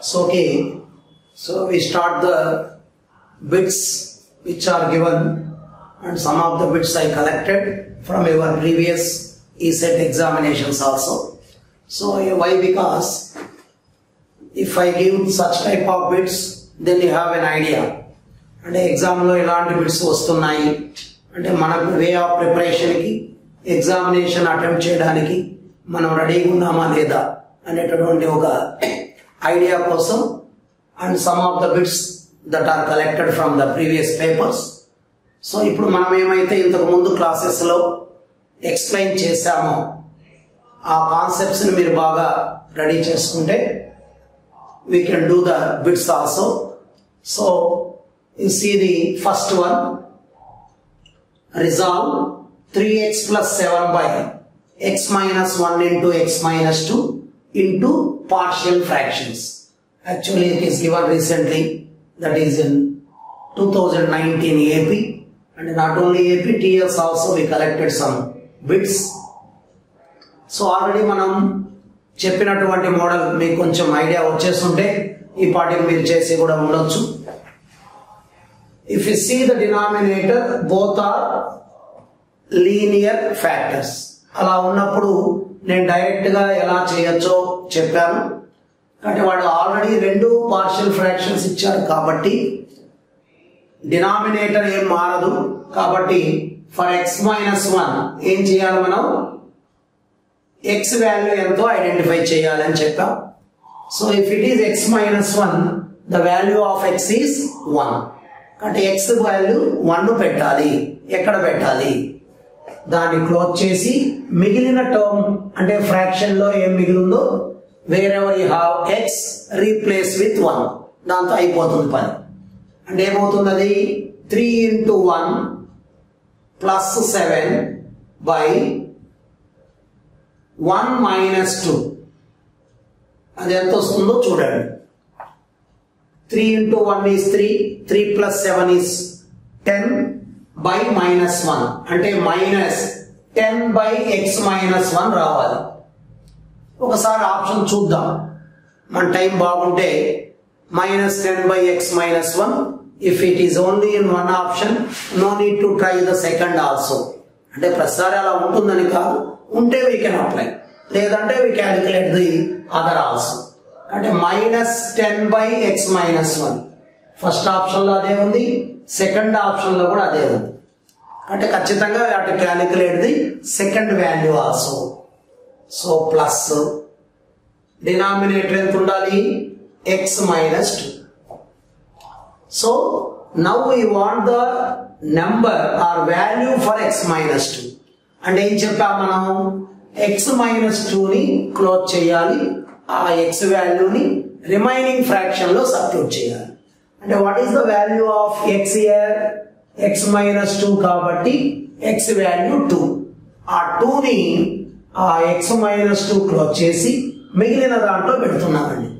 So we start the bits which are given, and some of the bits I collected from your previous ESET examinations also. So why? Because if I give such type of bits, then you have an idea. And exam lo elanti bits vastunayi ante mana way of preparation ki examination attempt cheyadaniki manam ready ga unnama leda అనేటటువంటి ఒక idea కోసం, and some of the bits that are collected from the previous papers. So ఇప్పుడు మనం ఏమైతే ఇంతకు ముందు classes లో explain చేశామో ఆ కాన్సెప్ట్స్ ని మీరు బాగా రెడీ చేసుకుంటే we can do the bits also. So you see the first one, resolve 3x plus 7 by x minus 1 into x minus 2 into partial fractions. Actually it is given recently, that is in 2019 AP, and not only AP, TS also we collected some bits. So already మనం చెప్పినటువంటి model మీకు కొంచెం idea వచ్చేస్తుంటే ఈ పాటికి మీరు చేసి కూడా ఉండొచ్చు. If you see the denominator, both are linear factors. అలా ఉన్నప్పుడు నేను డైరెక్ట్ గా ఎలా చేయొచ్చో చెప్పాను. అంటే వాడు ఆల్రెడీ రెండు పార్షియల్ ఫ్రాక్షన్స్ ఇచ్చారు కాబట్టి డినామినేటర్ ఏం మారదు. కాబట్టి ఫర్ x మైనస్ 1 ఏం చేయాలి, మనం x వాల్యూ ఎంతో ఐడెంటిఫై చేయాలని చెప్పాం. So if it is x minus 1, the value of x is 1. అంటే x వాల్యూ 1 పెట్టాలి. ఎక్కడ పెట్టాలి, దాన్ని క్లోజ్ చేసి మిగిలిన టర్మ్ అంటే ఫ్రాక్షన్ లో ఏం మిగిలిందో wherever you have x replace with 1, దాంతో అయిపోతుంది పని. అంటే ఏమవుతుంది, అది 3 into 1 plus 7 by 1 minus 2. అది ఎంత వస్తుందో చూడండి. 3 into 1 is 3, 3 plus 7 is 10 by minus 1, అంటే మైనస్ 10 by x minus 1 రావాలి. ఒకసారి ఆప్షన్ చూద్దాం, మన టైం బాగుంటే minus 10 by x minus 1. if it is only in one option, no need to try the second also. అంటే ప్రతిసారి అలా ఉంటుందని కాదు, ఉంటే we can apply, లేదంటే we calculate the other also. అంటే minus 10 by x minus 1 first option లో అదే ఉంది, సెకండ్ ఆప్షన్ లో కూడా అదే ఉంది. అంటే ఖచ్చితంగా అటు calculate the second value also. So plus denominator ఎంత ఉండాలి, x minus 2. So now we want the number or value for x minus 2. అంటే ఏం చెప్పాం మనం, x minus 2 ని క్లోజ్ చేయాలి, ఆ x వాల్యూని రిమైనింగ్ ఫ్రాక్షన్ లో సబ్స్టిట్యూట్ చేయాలి. అంటే what is the value of x here, x minus 2 కాబట్టి x వాల్యూ 2. ఆ 2 ని ఆ x minus 2 క్లోజ్ చేసి మిగిలిన దాంట్లో పెడుతున్నామండి.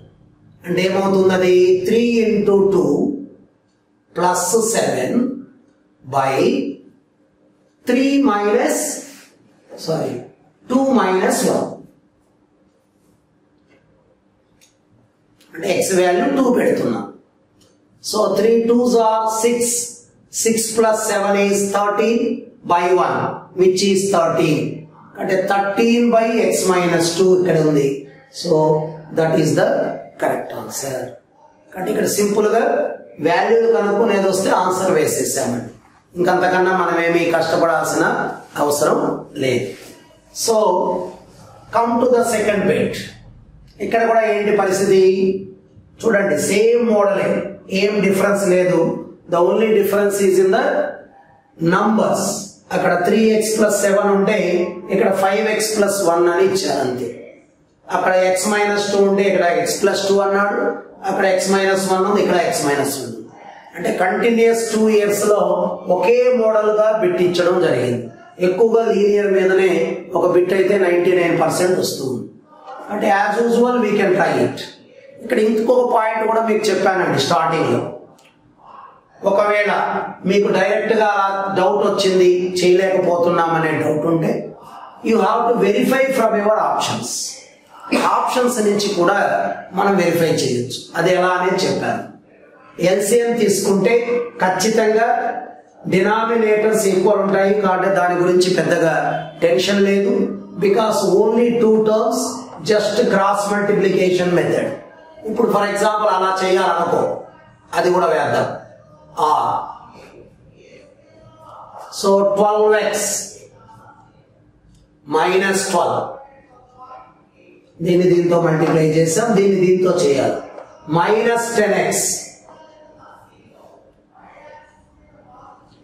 అంటే ఏమవుతుంది, అది 3 into 2 plus 7 by 2 minus 1. అంటే x వాల్యూ 2 పెడుతున్నాం. So 3 2s are 6, 6 plus 7 is 13 by 1 which is 13. అంటే 13 by x minus 2 ఇక్కడ ఉంది. So that is the correct answer. అంటే ఇక్కడ సింపుల్ గా వాల్యూలు కనుక్కునేది వస్తే ఆన్సర్ వేసేసామండి. ఇంకంతకన్నా మనం ఏమీ కష్టపడాల్సిన అవసరం లేదు. So come to the second bit. ఇక్కడ కూడా ఏంటి పరిస్థితి చూడండి, సేమ్ మోడలే, ఏం డిఫరెన్స్ లేదు. The only difference is in the numbers. అక్కడ 3x plus 7 ఉంటే ఇక్కడ 5x plus 1 అని ఇచ్చారు అంతే. అక్కడ x minus 2 ఉంటే ఇక్కడ x plus 2 అన్నాడు, అక్కడ x minus 1 ఉంది, ఇక్కడ x minus 1 ఉంది. అంటే కంటిన్యూస్ 2 years లో ఒకే మోడల్ గా బిట్ ఇచ్చడం జరిగింది. ఎక్కువగా లీనియర్ మీదనే ఒక బిట్ అయితే 99% వస్తుంది. అంటే as usual we can try it. ఇక్కడ ఇంకొక పాయింట్ కూడా మీకు చెప్పానండి స్టార్టింగ్ లో. ఒకవేళ మీకు డైరెక్ట్ గా డౌట్ వచ్చింది, చేయలేకపోతున్నామనే డౌట్ ఉంటే you have to verify from your options. Options నుంచి కూడా మనం వెరిఫై చేయొచ్చు. అది ఎలా అనేది చెప్పాను. ఎల్సిఎం తీసుకుంటే ఖచ్చితంగా డినామినేటర్స్ ఈక్వల్ ఉంటాయి కాబట్టి దాని గురించి పెద్దగా టెన్షన్ లేదు. Because only 2 terms, just cross multiplication method. ఇప్పుడు ఫర్ ఎగ్జాంపుల్ అలా చేయాలనుకో, అది కూడా వేద్దాం. సో 12x మైనస్ 12, దీన్ని దీంతో మల్టిప్లై చేసాం, దీన్ని దీంతో చేయాలి. Minus 10x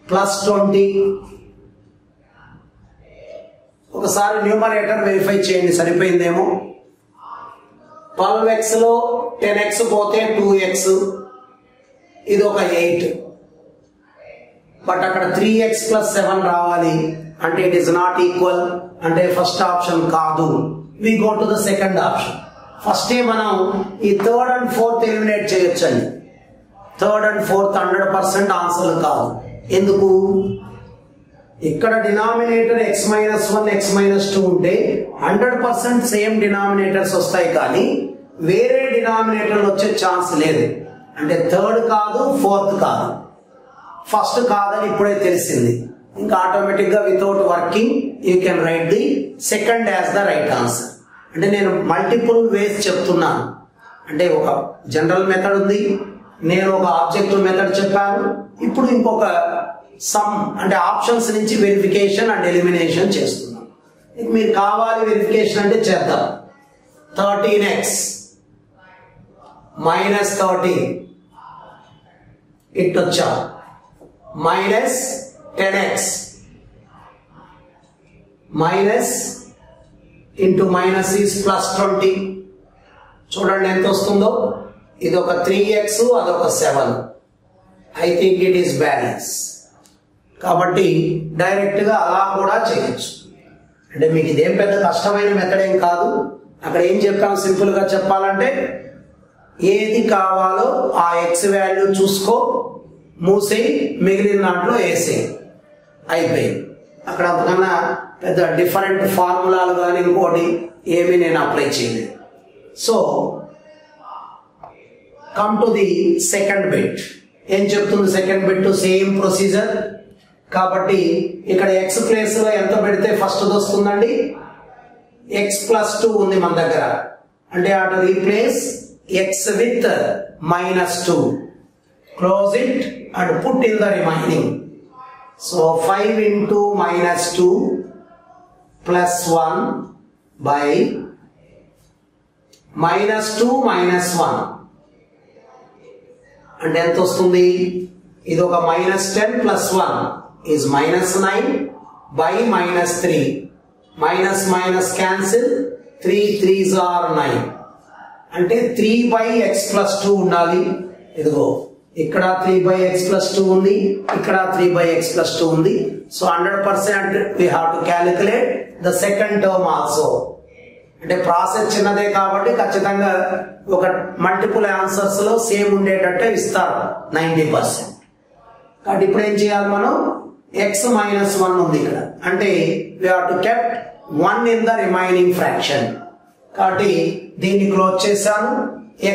plus 20. ఒకసారి న్యూమరేటర్ వెరిఫై చేయండి, సరిపోయిందేమో. 12x లో 10x పోతే 2x, ఇది ఒక 8. బట్ అక్కడ 3x ప్లస్ 7 రావాలి అంటే ఇట్ ఈస్ నాట్ ఈక్వల్, అంటే ఫస్ట్ ఆప్షన్ కాదు. We go to the second option. ఫస్టే మనం ఈ థర్డ్ అండ్ ఫోర్త్ ఎలిమినేట్ చేయొచ్చండి. థర్డ్ అండ్ ఫోర్త్ 100% ఆన్సర్లు కాదు. ఎందుకు? ఇక్కడ డినామినేటర్ x-1 x-2 ఉంటే 100% సేమ్ డినామినేటర్స్ వస్తాయి, కానీ వేరే డినామినేటర్లు వచ్చే ఛాన్స్ లేదు. అంటే థర్డ్ కాదు, ఫోర్త్ కాదు, ఫస్ట్ కాదని ఇప్పుడే తెలిసింది. ఇంకా ఆటోమేటిక్ గా without working you can right the second as the right answer. అంటే నేను మల్టిపుల్ వేస్ చెప్తున్నాను. అంటే ఒక జనరల్ మెథడ్ ఉంది, నేను ఒక ఆబ్జెక్టివ్ మెథడ్ చెప్పాను, ఇప్పుడు ఇంకొక సమ్ అంటే ఆప్షన్స్ నుంచి వెరిఫికేషన్ అండ్ ఎలిమినేషన్ చేస్తున్నాం. మీరు కావాలి వెరిఫికేషన్ అంటే చేద్దాం. 13x మైనస్ 13 ఇట్టొచ్చా, minus 10x minus into minus is plus 20. చూడండి ఎంత వస్తుందో. ఇది ఒక 3x, అదొక 7. I think it is balance. కాబట్టి డైరెక్ట్ గా అలా కూడా చేయొచ్చు. అంటే మీకు ఇదేం పెద్ద కష్టమైన మెథడ్ ఏం కాదు. అక్కడ ఏం చెప్పాము, సింపుల్ గా చెప్పాలంటే ఏది కావాలో ఆ ఎక్స్ వాల్యూ చూసుకో, మూసేయి, మిగిలిన దాంట్లో వేసేయి, అయిపోయింది. అక్కడ అంతకన్నా పెద్ద డిఫరెంట్ ఫార్ములాలు కానీ ఇంకోటి ఏమీ నేను అప్లై చేయలేదు. So come to the second bit. ఏం చెప్తుంది సెకండ్ బిట్? Same procedure. కాబట్టి ఇక్కడ ఎక్స్ ప్లేస్ లో ఎంత పెడితే ఫస్ట్ వస్తుందండి? ఎక్స్ ప్లస్ 2 ఉంది మన దగ్గర, అంటే అటు replace X with minus 2, close it and put in the remaining. So 5 into minus 2 plus 1 by minus 2 minus 1 అంటే ఎంత వస్తుంది? ఇది ఒక minus 10 plus 1 is minus 9 by minus 3. Minus minus cancel, 3 3s are 9. అంటే 3 by x plus 2 ఉండాలి. ఇదిగో ఇక్కడ 3 by x plus 2 ఉంది, ఇక్కడ 3 by x plus 2 ఉంది. So 100% we have to calculate the second term also. అంటే ప్రాసెస్ చిన్నదే కాబట్టి ఖచ్చితంగా ఒక మల్టిపుల్ ఆన్సర్స్ లో సేమ్ ఉండేటట్టే ఇస్తారు 90%. కాబట్టి ఇప్పుడు ఏం చేయాలి మనం? x minus 1 ఉంది ఇక్కడ, అంటే we have to kept 1 in the remaining fraction. కాబట్టి దీన్ని క్లోజ్ చేశాను,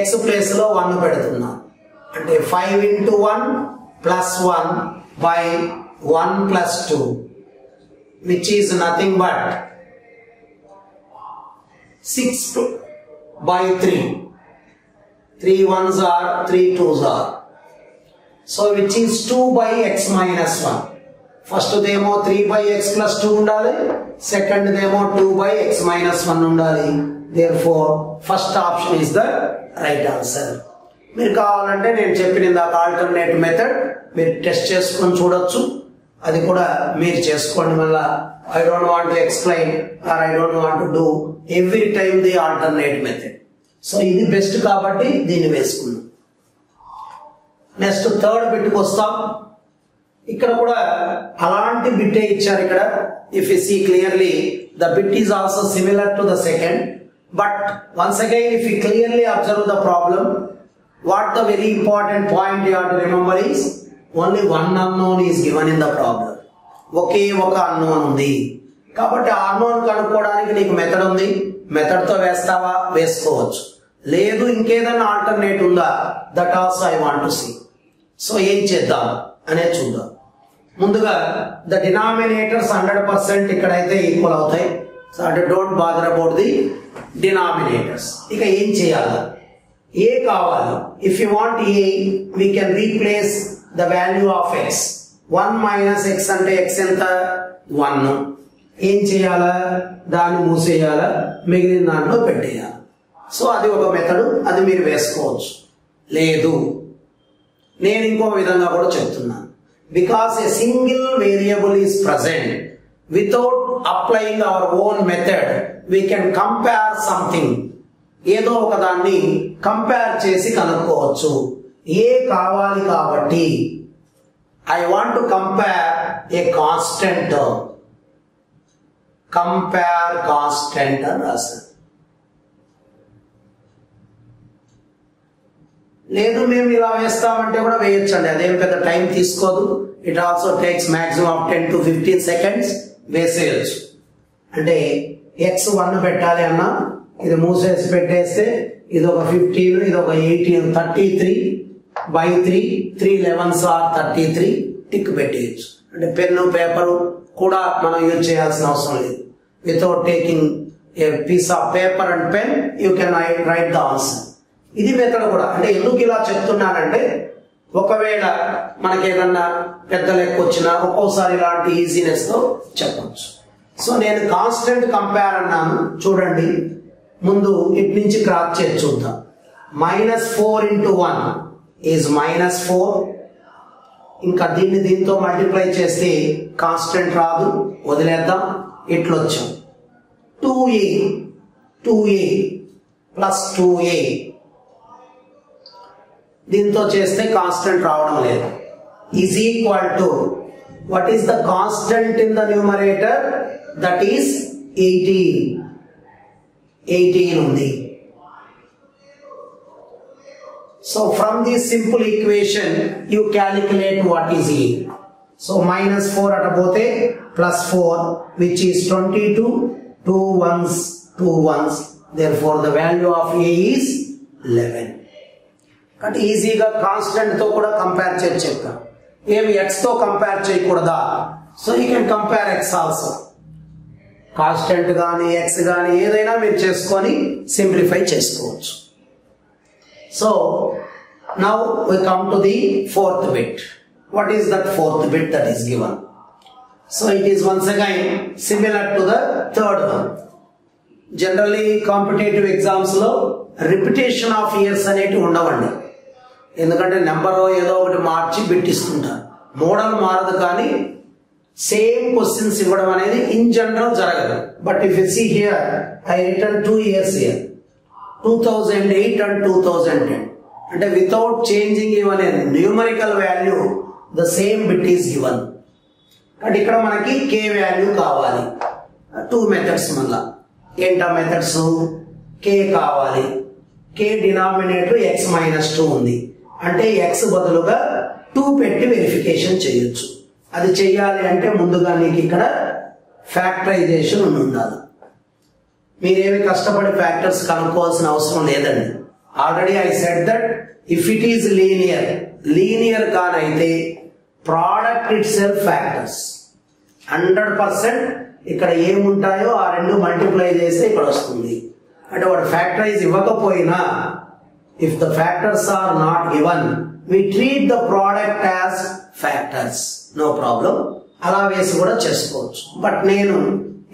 x ప్లేస్ లో 1 పెడుతున్నాను. అంటే 5 into 1 plus 1 by 1 plus 2, which is nothing but 6 by 3. 3 1s are, 3 2s are. So which is 2 by x minus 1. First దేమో 3 by x plus 2 ఉండాలి, second దేమో 2 by x minus 1 ఉండాలి. Therefore first option is the right answer. మీరు కావాలంటే నేను చెప్పిన ఇందాక alternate method మీరు టెస్ట్ చేసుకొని చూడొచ్చు, అది కూడా మీరు చేసుకోండి. మళ్ళా I don't want to explain or I don't want to do every time the alternate method. So ఇది బెస్ట్ కాబట్టి దీన్ని వేసుకున్నాం. నెక్స్ట్ థర్డ్ బిట్ కి వస్తాం. ఇక్కడ కూడా అలాంటి బిట్టే ఇచ్చారు. ఇక్కడ if you see clearly the bit is also similar to the second, but once again if you clearly observe the problem, what the very important point you have to remember is only one unknown is given in the problem. ఒకే ఒక unknown ఉంది కాబట్టి ఆ unknown కనుక్కోవడానికి నీకు method ఉంది. మెథడ్తో వేస్తావా, వేసుకోవచ్చు. లేదు ఇంకేదైనా ఆల్టర్నేట్ ఉందా, that also I want to see. So ఏం చేద్దాం అనేది చూద్దాం. ముందుగా ద డినామినేటర్స్ 100% ఇక్కడైతే ఈక్వల్ అవుతాయి. సో అంటే don't bother about the denominators. ఇక ఏం చేయాలి, ఏ కావాలి. If you want a, we can replace the value of X. 1 minus X అంటే ఎక్స్ ఎంత, 1. ఏం చేయాలా, దాన్ని మూసేయాలా, మిగిలిన దాంట్లో పెట్టేయాలి. సో అది ఒక మెథడ్, అది మీరు వేసుకోవచ్చు. లేదు నేను ఇంకో విధంగా కూడా చెప్తున్నాను. Because a single variable is present, without applying our own method we can compare something. ఏదో ఒక దాన్ని కంపేర్ చేసి కనుక్కోవచ్చు. ఏ కావాలి కాబట్టి I want to compare a constant term. Compare constant అని రాశాను. లేదు మేము ఇలా వేస్తామంటే కూడా వేయొచ్చండి, అదేం పెద్ద టైం తీసుకోదు. It also takes maximum of 10 to 15 seconds వేసేయచ్చు. అంటే ఎక్స్ 1 పెట్టాలి అన్నా, ఇది మూసేసి పెట్టేస్తే ఇది ఒక 15, ఇది ఒక 18, 33/3, 3 11s are 33 టిక్ పెట్టేయచ్చు. అంటే పెన్ను పేపరు కూడా మనం యూజ్ చేయాల్సిన అవసరం లేదు. Without taking a piece of paper and pen you can write the answer. ఇది మెథడ్ కూడా. అంటే ఎందుకు ఇలా చెప్తున్నానంటే, ఒకవేళ మనకి ఏదన్నా పెద్ద లెక్క వచ్చినా ఒక్కోసారి ఇలాంటి ఈజీనెస్ తో చెప్పచ్చు. సో నేను కాన్స్టెంట్ కంపేర్ అన్నాను. చూడండి, ముందు ఇటు నుంచి క్రాస్ చేసి చూద్దాం. -4 into 1 ఈజ్ -4. ఇంకా దీన్ని దీంతో మల్టిప్లై చేస్తే కాన్స్టెంట్ రాదు, వదిలేద్దాం. ఇట్లొచ్చాం 2a ప్లస్ 2a, దీంతో చేస్తే కాన్స్టెంట్ రావడం లేదు. Is equal to what is the constant in the numerator, that is 18 ఉంది. So from this simple equation you calculate what is a. So -4 అటపోతే +4 which is 22, 2 1s, therefore the value of a is 11. అంటే ఈజీగా constant తో కూడా compare చేసి చెప్తాం. ఏమి X తో compare చేయకూడదా? So you can compare X also. Constant కానీ ఎక్స్ కానీ ఏదైనా మీరు చేసుకొని సింప్లిఫై చేసుకోవచ్చు. So now we come to the 4th bit. What is that 4th bit that is given? So it is once again similar to the 3rd one. Generally competitive exams లో repetition of years అనేటివి ఉండవండి. ఎందుకంటే number ఏదో ఒకటి మార్చి పెట్టిస్తుంటారు. Model మారదు కానీ same questions ఇవ్వడం అనేది ఇన్ జనరల్ జరగదు. But if you see here I return 2 years here, 2008 and 2010. అంటే without changing even a numerical value the same bit is given. అంటే ఇక్కడ మనకి కే వాల్యూ కావాలి. 2 మెథడ్స్ మళ్ళా. ఏంటా మెథడ్స్? కే కావాలి. కే డినామినేటర్ x-2 ఉంది. అంటే x బదులుగా 2 పెట్టి వెరిఫికేషన్ చేయొచ్చు. అది చెయ్యాలి అంటే ముందుగా నీకు ఇక్కడ ఫ్యాక్టరైజేషన్ ఉండాలి. మీరేమి కష్టపడి ఫ్యాక్టర్స్ కనుక్కోవాల్సిన అవసరం లేదండి. Already I said that if it is linear కానైతే ప్రోడక్ట్ ఇట్ సెల్ఫ్ ఫ్యాక్టర్స్ 100% ఇక్కడ ఏముంటాయో ఆ 2 మల్టిప్లై చేస్తే ఇక్కడ వస్తుంది. అంటే వాడు ఫ్యాక్టరైజ్ ఇవ్వకపోయినా, if the factors are not given, we treat the product as factors, no problem. అలా వేసి కూడా చేసుకోవచ్చు. బట్ నేను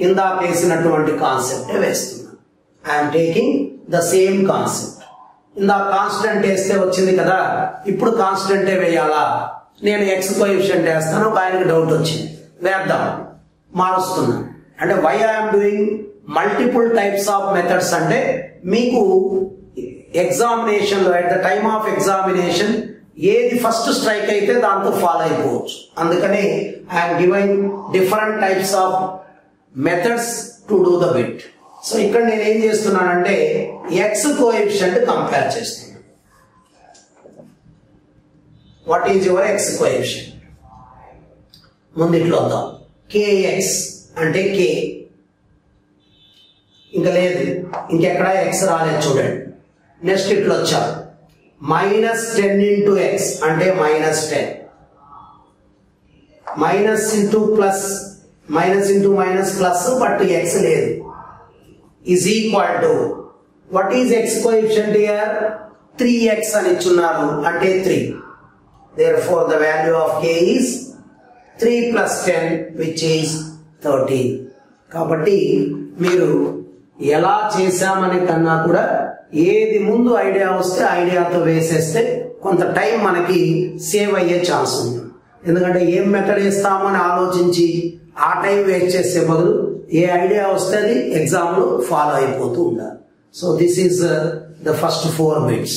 ఇందాక వేసినటువంటి కాన్సెప్టే వేస్తున్నాను. I'm taking the same concept. ఇందాక కాన్స్టెంట్ వేస్తే వచ్చింది కదా, ఇప్పుడు కాన్స్టెంటే వేయాలా? నేను ఎక్స్ కోఎఫిషియంట్ వేస్తాను. ఒక ఆయనకి డౌట్ వచ్చింది, వేద్దాం, మారుస్తున్నాను. అంటే why I'm doing multiple types of methods అంటే మీకు ఎగ్జామినేషన్ లో at the time of examination ఏది ఫస్ట్ స్ట్రైక్ అయితే దాంతో ఫాలో అయిపోవచ్చు. అందుకని I'm giving different types of methods to do the bit. So ఇక్కడ నేను ఏం చేస్తున్నానంటే ఎక్స్ కోఎఫిషియంట్ కంపేర్ చేస్తున్నాను. What is your x coefficient? ముందు ఇట్లా వద్దాం. కేఎక్స్ అంటే కే ఇంకా లేదు, ఇంకెక్కడ ఎక్స్ రాలేదు చూడండి. నెక్స్ట్ ఇట్లా వచ్చారు -10 into x అంటే -10, minus into plus, minus into minus plus, but x లేదు. Is equal to what is x coefficient here? 3x అని ఇచ్చున్నారు అంటే 3. Therefore the value of k is 3 plus 10 which is 13. కాబట్టి మీరు ఎలా చేశామని కన్నా కూడా ఏది ముందు ఐడియా వస్తే ఐడియాతో వేసేస్తే కొంత టైం మనకి సేవ్ అయ్యే ఛాన్స్ ఉంది. ఎందుకంటే ఏం మెథడ్ వేస్తామని ఆలోచించి ఆ టైం వేస్ట్ చేసే బదులు ఏ ఐడియా వస్తే అది ఎగ్జామ్లో ఫాలో అయిపోతూ ఉండాలి. So this is the first 4 bits.